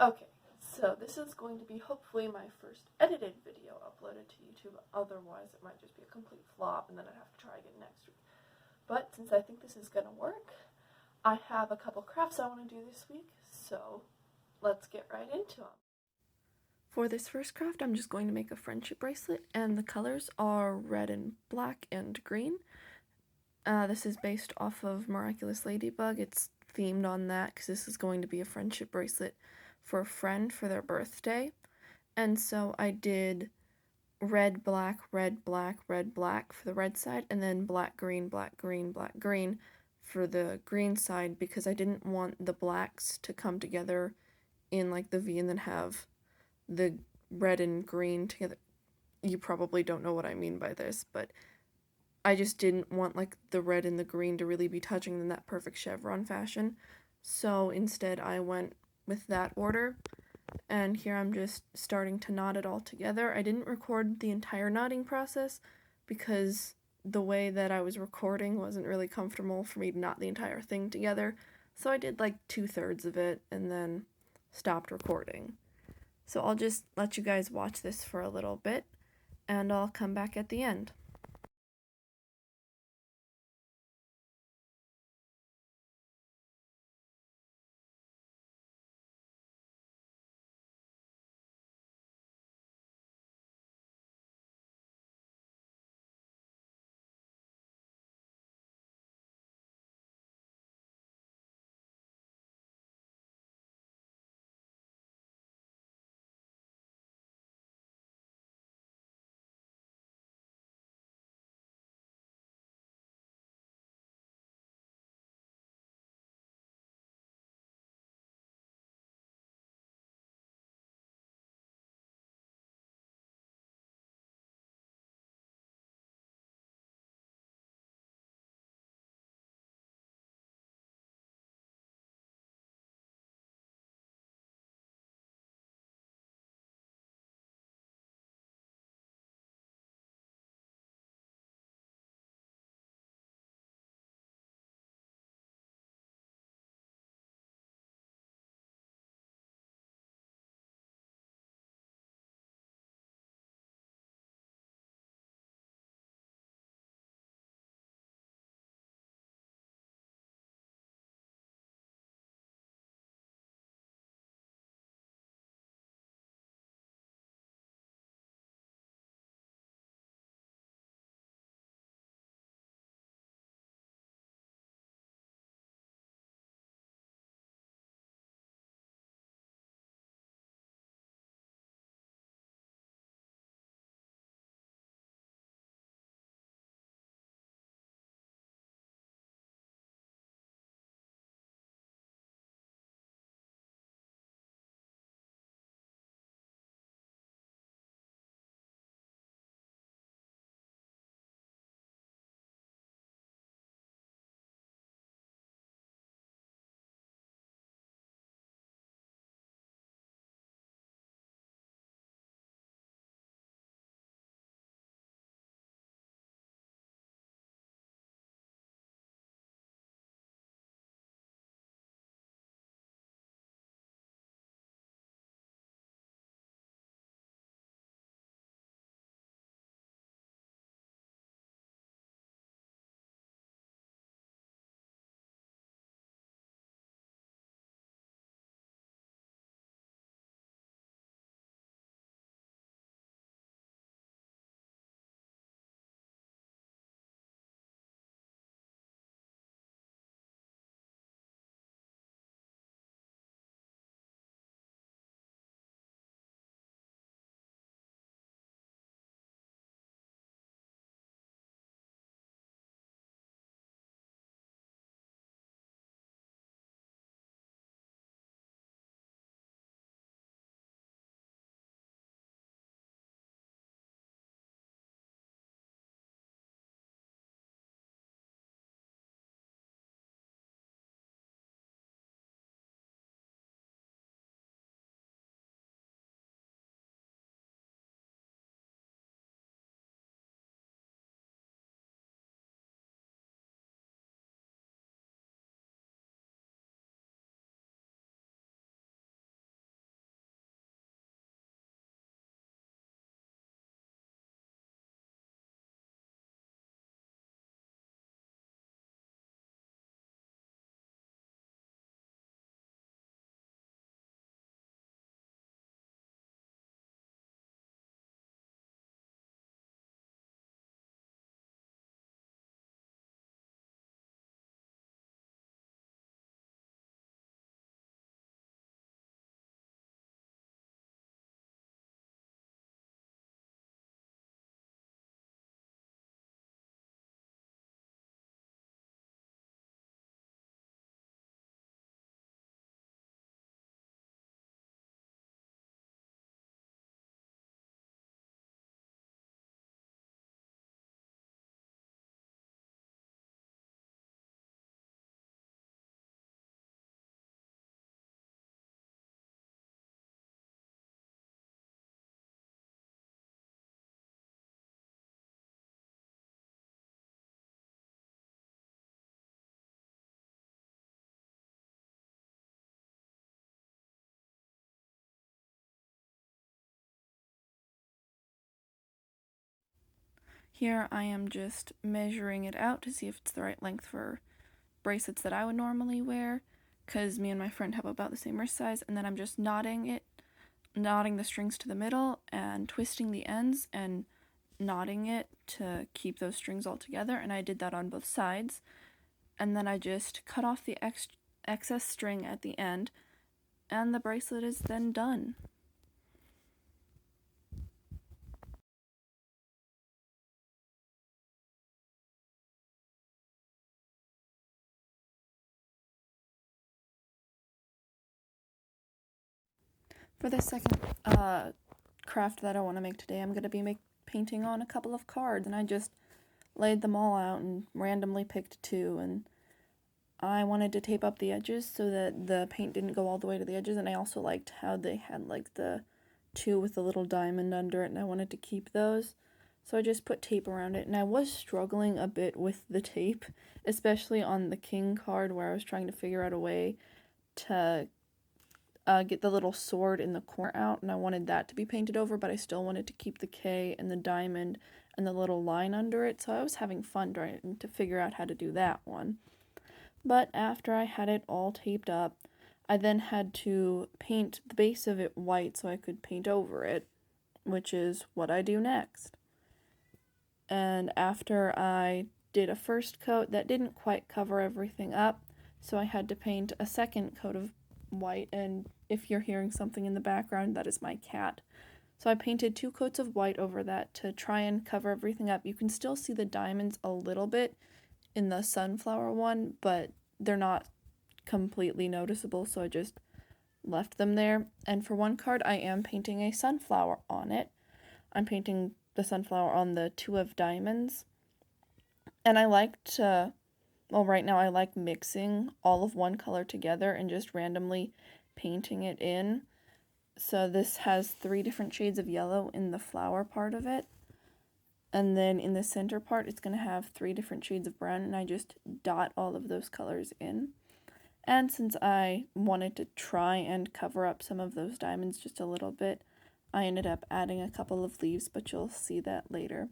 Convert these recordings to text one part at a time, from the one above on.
Okay, so this is going to be hopefully my first edited video uploaded to YouTube, otherwise it might just be a complete flop and then I'd have to try again next week. But since I think this is going to work, I have a couple crafts I want to do this week, so let's get right into them. For this first craft, I'm just going to make a friendship bracelet, and the colors are red and black and green. This is based off of Miraculous Ladybug. It's themed on that because this is going to be a friendship bracelet for a friend for their birthday. And so I did red, black, red, black, red, black for the red side, and then black, green, black, green, black, green for the green side because I didn't want the blacks to come together in like the V and then have the red and green together. You probably don't know what I mean by this, but I just didn't want like the red and the green to really be touching in that perfect chevron fashion. So instead I went with that order, and here I'm just starting to knot it all together. I didn't record the entire knotting process because the way that I was recording wasn't really comfortable for me to knot the entire thing together. So I did like 2/3 of it and then stopped recording. So I'll just let you guys watch this for a little bit and I'll come back at the end. Here I am just measuring it out to see if it's the right length for bracelets that I would normally wear, because me and my friend have about the same wrist size, and then I'm just knotting the strings to the middle and twisting the ends and knotting it to keep those strings all together, and I did that on both sides. And then I just cut off the excess string at the end, and the bracelet is then done. For the second craft that I want to make today, I'm going to be painting on a couple of cards, and I just laid them all out and randomly picked two, and I wanted to tape up the edges so that the paint didn't go all the way to the edges, and I also liked how they had like the two with the little diamond under it, and I wanted to keep those. So I just put tape around it, and I was struggling a bit with the tape, especially on the king card where I was trying to figure out a way to get the little sword in the corner out, and I wanted that to be painted over, but I still wanted to keep the K and the diamond and the little line under it, so I was having fun trying to figure out how to do that one. But after I had it all taped up, I then had to paint the base of it white so I could paint over it, which is what I do next. And after I did a first coat, that didn't quite cover everything up, so I had to paint a second coat of white, and if you're hearing something in the background, that is my cat. So I painted 2 coats of white over that to try and cover everything up. You can still see the diamonds a little bit in the sunflower one, but they're not completely noticeable, so I just left them there. And for one card, I am painting a sunflower on it. I'm painting the sunflower on the 2 of diamonds. And I like to, well, right now I like mixing all of one color together and just randomly painting it in. So this has 3 different shades of yellow in the flower part of it. And then in the center part, it's going to have 3 different shades of brown, and I just dot all of those colors in. And since I wanted to try and cover up some of those diamonds just a little bit, I ended up adding a couple of leaves, but you'll see that later.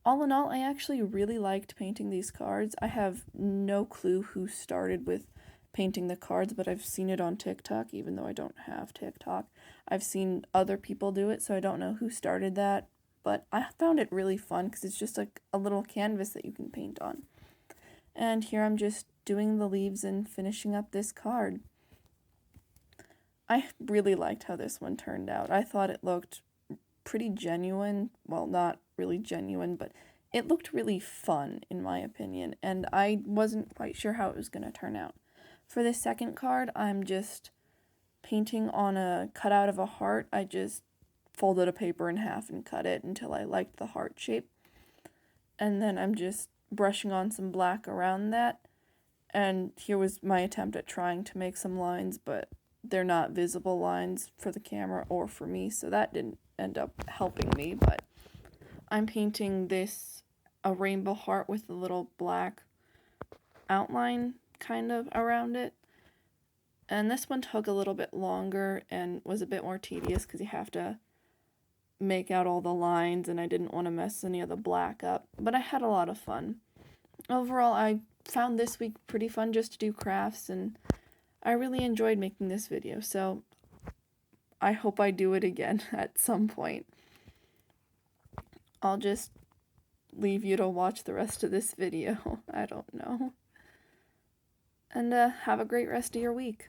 All in all, I actually really liked painting these cards. I have no clue who started with painting the cards, but I've seen it on TikTok, even though I don't have TikTok. I've seen other people do it, so I don't know who started that, but I found it really fun because it's just like a little canvas that you can paint on. And here I'm just doing the leaves and finishing up this card. I really liked how this one turned out. I thought it looked pretty genuine. Well, not really genuine, but it looked really fun, in my opinion, and I wasn't quite sure how it was going to turn out. For this second card, I'm just painting on a cutout of a heart. I just folded a paper in half and cut it until I liked the heart shape. And then I'm just brushing on some black around that. And here was my attempt at trying to make some lines, but they're not visible lines for the camera or for me, so that didn't end up helping me. But I'm painting this a rainbow heart with a little black outline kind of around it. And this one took a little bit longer and was a bit more tedious because you have to make out all the lines, and I didn't want to mess any of the black up, but I had a lot of fun. Overall, I found this week pretty fun just to do crafts, and I really enjoyed making this video, so I hope I do it again at some point. I'll just leave you to watch the rest of this video. I don't know. And have a great rest of your week.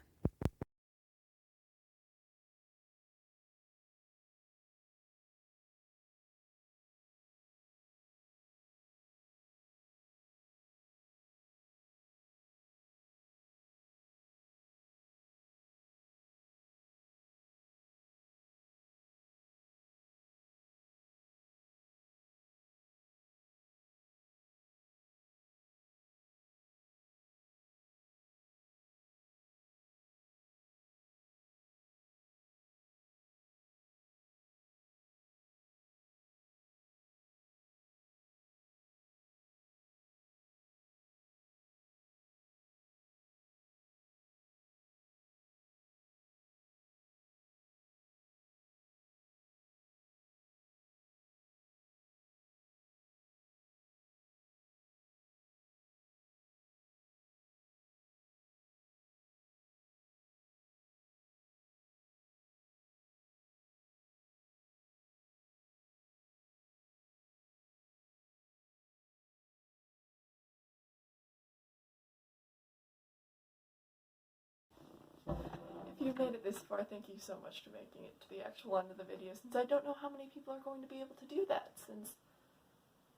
you've made it this far, thank you so much for making it to the actual end of the video, since I don't know how many people are going to be able to do that, since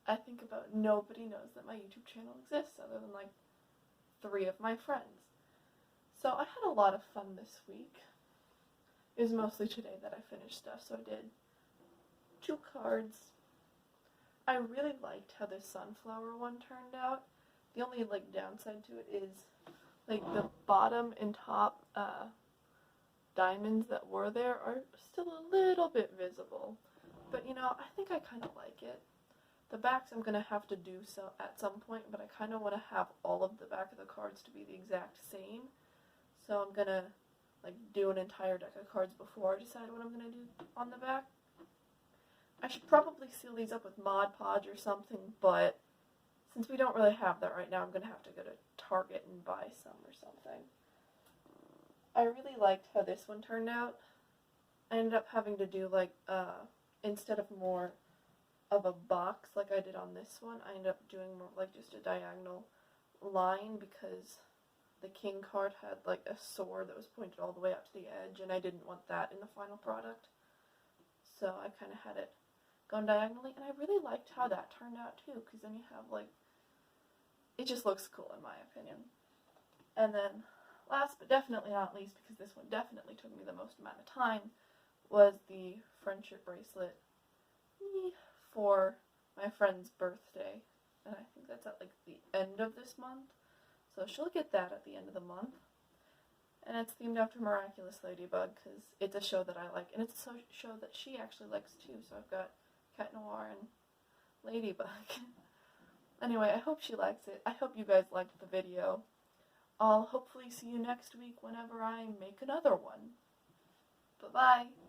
I think about nobody knows that my YouTube channel exists other than like 3 of my friends. So I had a lot of fun this week. It was mostly today that I finished stuff, so I did 2 cards. I really liked how this sunflower one turned out. The only like downside to it is like the bottom and top diamonds that were there are still a little bit visible. But you know, I think I kind of like it. The backs I'm going to have to do so at some point, but I kind of want to have all of the back of the cards to be the exact same. So I'm going to like do an entire deck of cards before I decide what I'm going to do on the back. I should probably seal these up with Mod Podge or something, but since we don't really have that right now, I'm going to have to go to Target and buy some or something. I really liked how this one turned out. I ended up having to do like, instead of more of a box like I did on this one, I ended up doing more like just a diagonal line because the king card had like a sword that was pointed all the way up to the edge, and I didn't want that in the final product. So I kind of had it going diagonally, and I really liked how that turned out too, because then you have like, it just looks cool in my opinion. And then last but definitely not least, because this one definitely took me the most amount of time, was the friendship bracelet for my friend's birthday, and I think that's at like the end of this month, so she'll get that at the end of the month. And it's themed after Miraculous Ladybug because it's a show that I like, and it's a show that she actually likes too, so I've got Cat Noir and Ladybug. Anyway, I hope she likes it. I hope you guys liked the video. I'll hopefully see you next week whenever I make another one. Bye-bye!